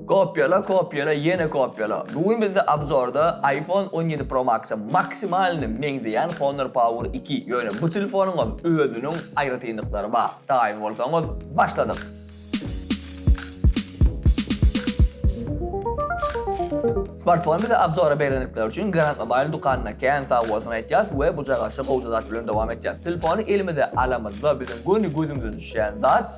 Kopyala, yine kopyala. Bugün bizde abzorda iPhone 17 Pro Max'a maksimalini mengzeyen Honor Power 2 yönü. Bu telefonun özünün ayrı tiyinlikleri var. Daim olsanız başladık. Smartphone bize abzora beğenipler için Grand Mobile dukanına kendi sağolmasına edeceğiz ve bu cağaçta kovucazat bilen devam edeceğiz. Telefonu elimize alamızda bizim gözümüze düşen zat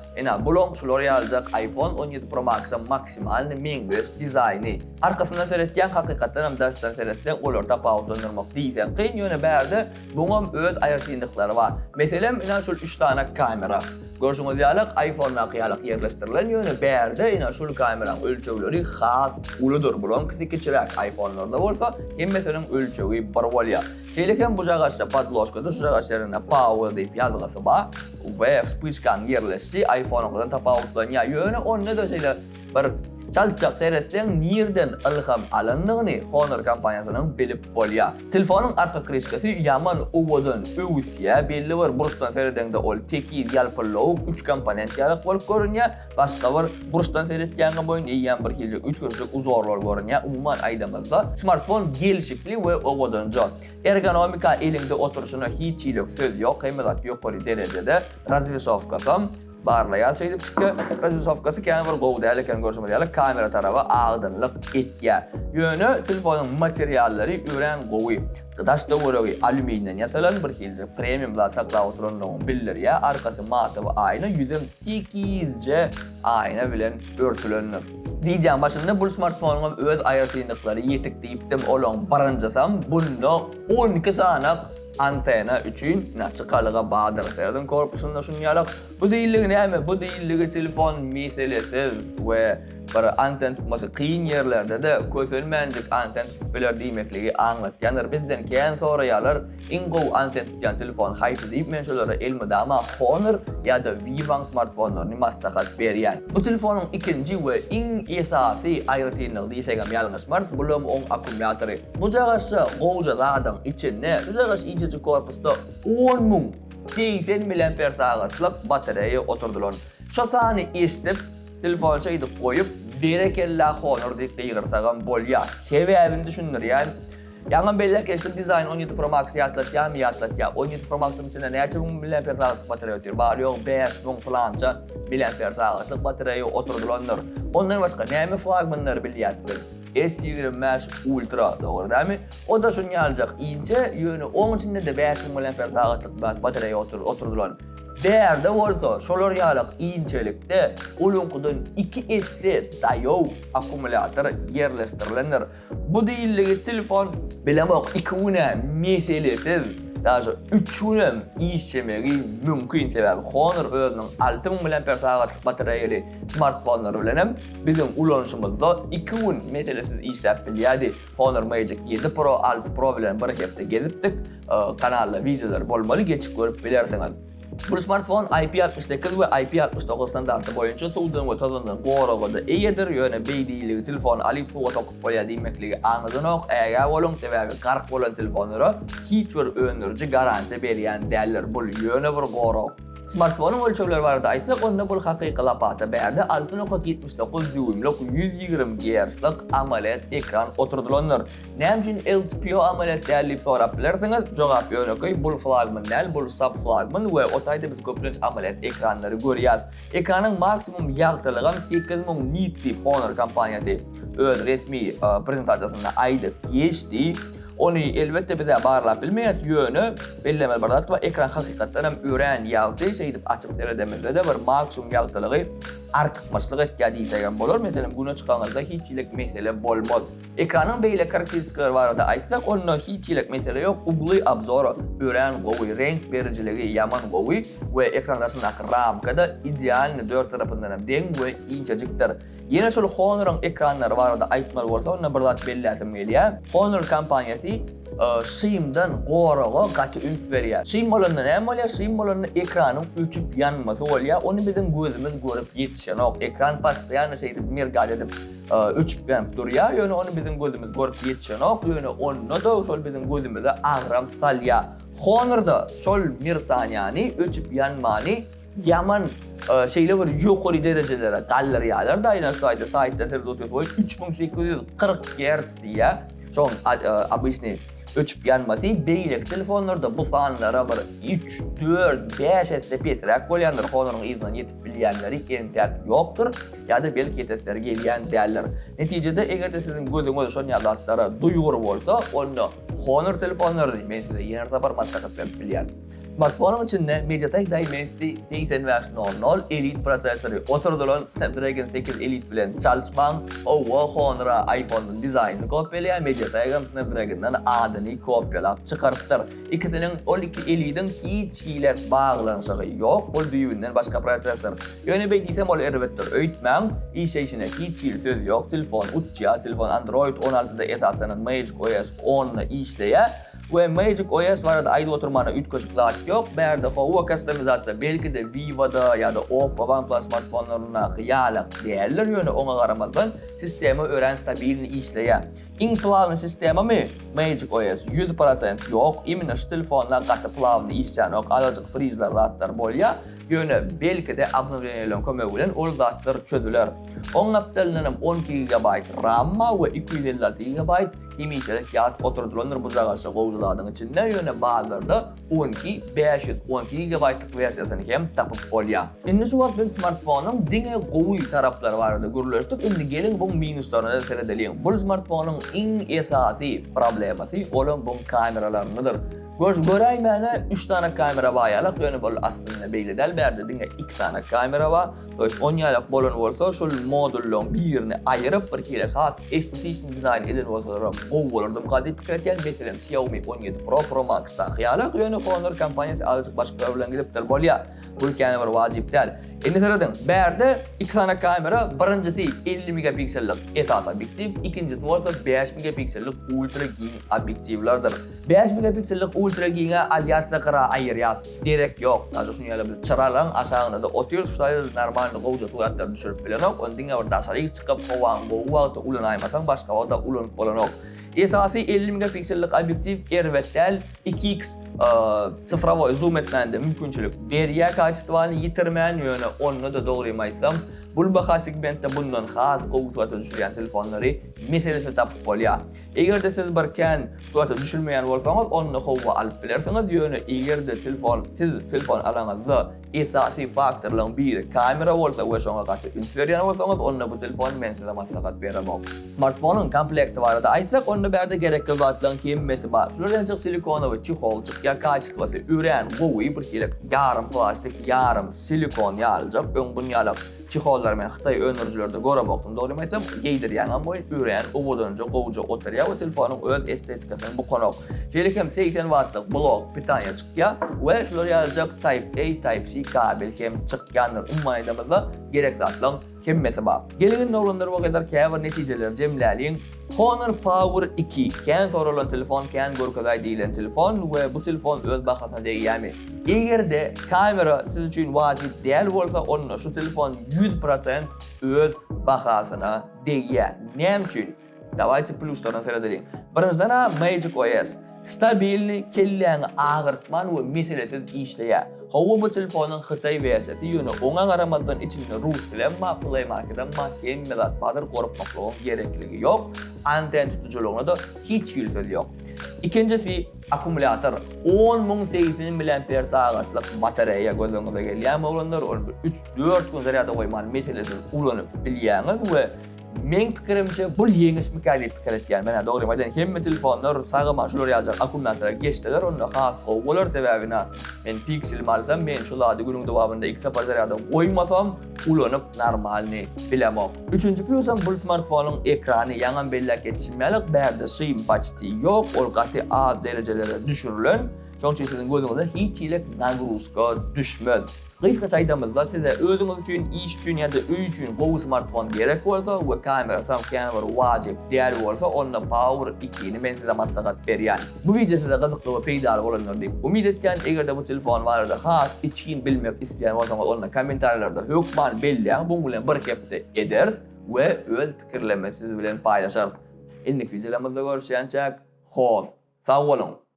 bulun şuraya alacak iPhone 17 Pro Max'a maksimalini mengbeş dizaynı. Arkasından seyretken hakikaten hem dersten seyretsen olur tapavutlanırmak değilsen. Kıyın yönü berde bunun öz ayırtıyınlıkları var. Mesela şu 3 tane kamera. Görsünüz yalık iPhone'na kıyalık yerleştirilen yönü berde şu kameranın ölçüleri khas uludur. Bulun kiçirak iPhone'larda olsa hem mesela ölçüyü bir volya. Şeyliken bu cağaçta padloşkada şu cağaçlarında power deyip yazılısı var ve spışkan yerleşti iPhone'un tapavutlanıyor yönü onu da şeyler bir çalçak seyretsen nereden ilham alındığını Honor kampanyasının bilip oluyor. Telefonun arka krişkası yaman uvodun övüsüye belli var buruştan seyredende ol tekiz yalpırlığı 3 komponent yalık olup görünüyor. Başka var buruştan seyretkenine boyun eğen bir hilce 3 görüşük uzorlar görünüyor. Umuman aydamızda smartphone gelişikli ve uvodunca. Ergonomika elinde oturuşuna hiç iyilik söz yok. Kıymedat yukarı derecede razvisovkasam barlayan şeydip çıkıyor. Razvisovkası kendi bir qoğu değerli kendi görüşümü değerli kamera tarafı ağdınlık etkiye. Yönü telefonun materyalleri üren qoğu. Daş doğruğu alüminyden yasalan bir hilce premiumla sakla oturunluğun bilir ya. Arkası matı ve ayna yüzüm tekizce ayna bilen örtülönür. Videonun başında bu smartphone'un öz ayırtıyınlıkları yetik deyip dem olan barıncasam bunu 12 sanak antena üçün çıkarlığa bağdır seyredin korpusunda şunu yalık. Bu değilliği ne mi? Bu değilliği telefon meselesiz ve bir anten tutması kıyın yerlerde de kösülmencik anten tutmalar demekliği anlatyanlar. Bizden keyin sorayalar ingo anten tutyan telefon hayfı deyip men şolara elmide ama Honor ya da Vivang smartfonlarını maslahat beriyen. Bu telefonun ikinci ve en esası ayrıtıyınlığı deysegem yalnızmars bulum on akümülatörü. Bu cağaçta qoğucalardan içinde bu cağaç incecik korpusta 10.080 mAh'lık bataryayı oturdular. Şu sani istip telefon şeydi koyup berekella Honor deyip deygirsagam bolya. Sebebini düşünür yani. Yangan bellek işte dizayn 17 Pro Max yatlatya. 17 Pro Max'ın içinde ne açık mAh'lık batarya oturuyor. Bağırıyor 5.000 falanca mAh'lık bataryayı oturdular. Ondan başka ne flagmanları biliyorsunuz. S25 Ultra doğru değil mi? O da şunu alacak ince yönü onun içinde de 5.000 mAh'lık bataryayı oturdular. Değerde olsa şolar yalık incelikte ulunkudan 2S dayav akümülatör yerleştirilenir. Bu değilliği telefon bilemek 2'üne meselesiz daha sonra 3'üne işlemeyi mümkün sebebi Honor özünün 6.000 mAh'lık batareyalı smartfonları bilenem bizim ulanışımızda 2'ün meselesiz işlep biliyordu. Honor Magic 7 Pro 6 Pro bilen bir hepte geziptik. Kanalda videolar bolmalı geçip görüp bilirsiniz. Bu smartphone IP68 ve IP69 standartı boyunca suudun ve tozundan qoğruğuda iyidir. Yöne beydiyliği telefonu alıp suğa sokup bolya demekliği anladınok. Eğer olun sebebi qarq olan telefonları hiç bir öndürücü garanti beriyen derler. Bu yöne bir qoğruğ. Smartfonun ölçüleri var da ise onda bu haqiqi lapata berde 6.79 düğümlük 120 Hz'lik AMOLED ekran oturdulanır. Nemcin LTPO AMOLED derleyip sorap bilirsiniz. Cevap yönü bu flagman değil, bu sub flagman ve otayda biz köpünç AMOLED ekranları görüyoruz. Ekranın maksimum yağtılığım 8000 nit deyip Honor kampanyası öz resmi prezentasyasında aydık geçti. Onu elbette bize bağırlap bilmeyiz yönü belirlemeli bardat ve ekran hakikaten hem üren yağtı şeydip açıp seyredemizde de bir maksimum yağtılığı arkıtmışlık etkilediysegen olur. Mesela güne çıkanızda hiç iyilik mesele bolmaz. Ekranın böyle karakteristikleri var da aysak onunla hiç iyilik mesele yok. Uglu abzoru, üren qoğu, renk vericiliği yaman qoğu ve ekrandasındaki ramkada ideal 4 tarafından hem den ve inceciktir. Yine şöyle Honor'un ekranları var da aytmalı olsa onunla bardat belirlesin. Honor kampanyası şiimden qoğruğa qatı üns veriyor. Şiim olanında ne oluyor? Şiim olanında ekranın uçup yanması oluyor. Onu bizim gözümüz görüp yetişenok. Ekran paslayan şeyde mirgad edip uçup yanıp duruyor. Yani onu bizim gözümüz görüp yetişenok. Yani onu da şöyle bizim gözümüze ağram salya. Honor'da şöyle mirsaniyani uçup yanmani yaman şeyle bir yukarı derecelere galeriyalar da aynen şu ayda saytlarda tutuyor. 3840 Hz diye. Son abisini ölçüp yanması beylek telefonlarda bu sanlara bir 3, 4, 5 FPS koyanlar honorun iznan yetip bilyenleri entek yoktur ya da belki yetesleri geliyen değerler. Neticede eğer de sizin gözünüz şu yalatlara duyuyor olsa onu honor telefonları değil. Ben size yeni tapar maslahat verip bilyen. Smartfonun içinde MediaTek Dimensity 8500 Elite prosesörü oturdulan Snapdragon 8 Elite bilen çalışman o Honor iPhone'un dizaynını kopyalayan MediaTek'in Snapdragon'dan adını kopyalap çıkarttır. İkisinin 12 Elite'in hiç hile bağlanışığı yok. O düğünden başka prosesör. Yani ben desem ol elbettir. Öğütmen, işleyişine hiç hile söz yok. Telefon uçya, telefon Android 16'da esasen Magic OS 10'unu işleye. Ve Magic OS var da ayda oturmana ütkoşuklar yok. Berde hava customizatsiya belki de Vivo'da ya da Oppo, OnePlus smartfonlarına hıyalak değerler yönü ona qaramazdan sistemi öğren stabilini işleye. İnplavni sistemi mi? Magic OS 100% yok. Imine şu telefonla qatı plavni işçen yok. Alacık frizler zatlar bolya. Yönü belki de aboneliğin kömögülen ol zatlar çözüler. On aptalınım 12 GB RAM ve 256 GB imişelik yat oturdulanır bu zağaşı qovzuladığın içinde yönü bazılarda 512 GB'lık versiyasını hem tapıp olya. Şimdi şu vakit biz smartfonun dine qovuy tarafları vardı görülürsük. Şimdi gelin bu minuslarını da seyredelim. Bu smartfonun en esası probleması olan bu kameralarıdır. Görəymənə 3 tane kamera var yalaq, yəni bu aslında belli del berdi dinge 2 tane kamera var. Dolayısıyla 10 yalaq bolun olsa şu modullun birini ayırıp bir kere xas estetik dizayn edin olsa o olurdu. Bu kadar fikretken mesela Xiaomi 17 Pro Max'ta yalaq, yəni Honor kompaniyası azıcık başka övlen gidiptir bolya. Bu kamera vacip değil. Şimdi sıradan berdi 2 tane kamera, birincisi 50 megapiksellik esas objektif, ikincisi olsa 5 megapiksellik ultra keng objektivlerdir. 5 megapiksellik ultra keng'e alyasla qara ayıryas gerek yok. Nazı şunu yalı çıralan aşağında da oturuyoruz şurada normal qovca suratlar düşürüp bilenok. Onun dinge orada aşağıya çıkıp kovan bu vaqtda ulanaymasan başka vaqtda ulanıp bolanok. Esası 50 megapiksellik objektif ervettel 2x sıfırava zoom etmende mümkünçülük veriye kaçtıvanı yitirmeyen yönü onu da doğraymaysam bu baha segmentte bundan xas qovuz suatı düşürgen telefonları meselesi tapıp olya. Eğer de siz barken suatı düşürmeyen olsanız onu qovva alıp bilersiniz yönü eğer de siz telefon alanızda esası faktörlerin biri kamera olsa ve şuna katı insveriyen olsanız onu bu telefon men size maslahat veremem. Smartfonun komplekti var da aysak onu berde gerekli zatların kemmesi var. Şuradan çık silikonu ve çikolcuk ya kaçtıvası üren qovuy bir kere yarım plastik yarım silikon yalacak ön bunu yalak. Çikollar men Xitay önürcülerde göre baktım doğramaysam giydiryen ama üren uvodunca qovca oturuyor ve telefonun öz estetikasını bu konuk. Şerikem 80 wattlık blok bir tane çıkya ve şular yalacak Type A, Type C kabel hem çıkyandır ummaydığımızda gerek zatlan kemmesi var. Gelinin olanları o kadar kâvar neticeler cemleliğin Honor Power 2 ken sorulan telefon ken görkezay deyilen telefon ve bu telefon öz bahasına değiyemi. Eğer de kamera siz için vacip değil olsa onu şu telefon 100% öz bahasına değiye. Ne için? Davayçı pluslarını seyredelim. Birinciden Magic OS. Stabilni, kelleğini ağırtman ve meselesiz işleye. Hava bu telefonun Xitay versiyası yönü ona qaramazdan içinde Rus filan Play Market'dan hem mezatmadır korkmaklığın gerekliliği yok. Anten tutuculuğuna da hiç söz yok. İkincisi akumulatör. 10.080 mAh'lık batareya gözünüze geliyen olanlar 3-4 gün zaryada koyman meselesiz ulanıp bilyeniz ve men fikrimce bu yeniş mikali fikir etken. Ben doğru maden hem telefonlar sağıma şular yazacak akumulatör'a geçtiler. Onda xas qovular sebebine men piksel malsam men şularda günün devamında ilk sefer zaryada koymasam ulanıp normalini bilemem. Üçüncü plusam bu smartfonun ekranı yanan bellak yetişmelik berde sıyım paçti yok. Olqatı az derecelere düşürülün. Çünkü sizin gözünüzde hiç ilek nagruska düşmez. Qıyıqaç aydamızda size özünüz için, iş için ya da üy için bu smartfon gerek olsa ve kamera samkeni bir vacip değer olsa onunla Power 2'ni ben size maslahat beryan. Bu video size qızıqlı ve peydalı olanlar deyip umid etken eğer de bu telefon vardı xas için bilmek isteyen olsanız onunla komentarlarda hükman belleyen bununla bir kepte ederiz ve öz fikirlemesi bilen paylaşırız. İlk videolarımızda görüşeceğiz. Hoş, sağ olun.